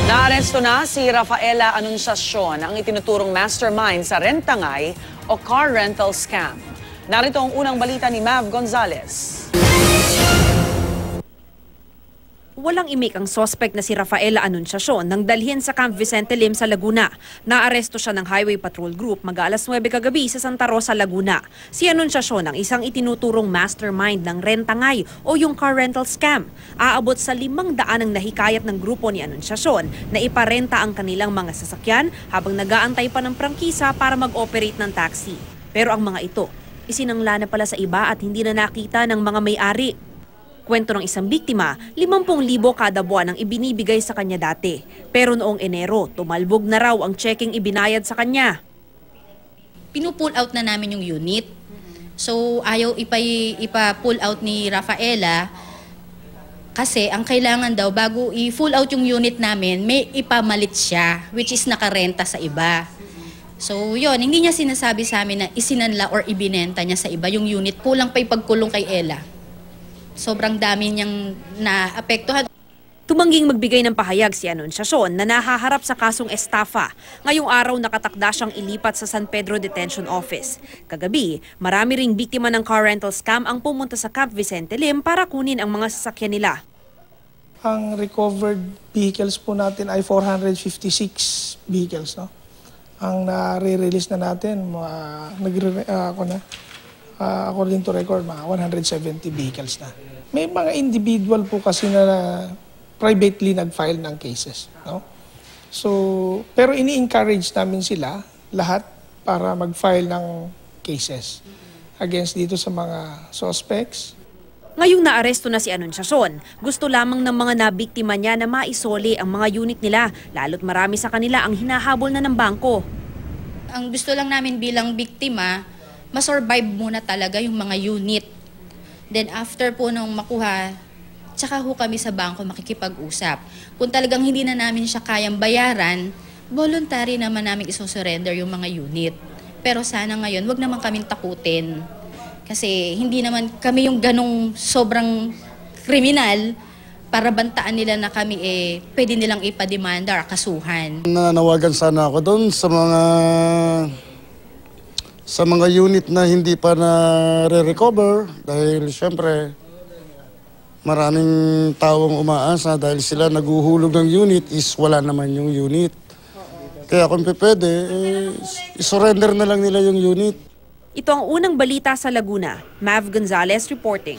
Naaresto na si Rafaela Anunciacion, ang itinuturong mastermind sa rentangay o car rental scam. Narito ang unang balita ni Mav Gonzalez. Walang imik ang suspect na si Rafaela Anunciacion nang dalhin sa Camp Vicente Lim sa Laguna. Naaresto siya ng Highway Patrol Group mag-alas 9 kagabi sa Santa Rosa, Laguna. Si Anunciacion ang isang itinuturong mastermind ng rentangay o yung car rental scam. Aabot sa 500 ang nahikayat ng grupo ni Anunciacion na iparenta ang kanilang mga sasakyan habang nag-aantay pa ng prangkisa para mag-operate ng taxi. Pero ang mga ito, isinangla na pala sa iba at hindi na nakita ng mga may-ari. Kwento ng isang biktima, 50,000 kada buwan ang ibinibigay sa kanya dati. Pero noong Enero, tumalbog na raw ang checking ibinayad sa kanya. Pinupull out na namin yung unit. So ayaw ipa-pull out ni Rafaela kasi ang kailangan daw bago i-full out yung unit namin, may ipamalit siya which is nakarenta sa iba. So yun, hindi niya sinasabi sa amin na isinanla or ibinenta niya sa iba yung unit. Kulang pa ipagkulong kay Ella. Sobrang dami niyang naapektuhan. Tumangging magbigay ng pahayag si Anunciacion na nahaharap sa kasong estafa. Ngayong araw nakatakda siyang ilipat sa San Pedro Detention Office. Kagabi, marami ring biktima ng car rental scam ang pumunta sa Camp Vicente Lim para kunin ang mga sasakyan nila. Ang recovered vehicles po natin ay 456 vehicles. No? Ang nare-release na natin, according to record, mga 170 vehicles na. May mga individual po kasi na privately nag-file ng cases. No? So, pero ini-encourage namin sila lahat para mag-file ng cases against dito sa mga suspects. Ngayong naaresto na si Anunciacion, gusto lamang ng mga nabiktima niya na maisoli ang mga unit nila, lalo't marami sa kanila ang hinahabol na ng bangko. Ang gusto lang namin bilang biktima, masurvive muna talaga yung mga unit. Then after po nung makuha, tsaka ho kami sa bangko makikipag-usap. Kung talagang hindi na namin siya kayang bayaran, voluntary naman namin isosurrender yung mga unit. Pero sana ngayon, wag naman kaming takutin. Kasi hindi naman kami yung ganong sobrang kriminal para bantaan nila na kami pwede nilang ipademanda or kasuhan. Nanawagan sana ako doon sa mga unit na hindi pa na-recover dahil siyempre maraming taong umaasa dahil sila naguhulog ng unit is wala naman yung unit. Kaya kung pwede, isurrender na lang nila yung unit. Ito ang unang balita sa Laguna. Mav Gonzalez reporting.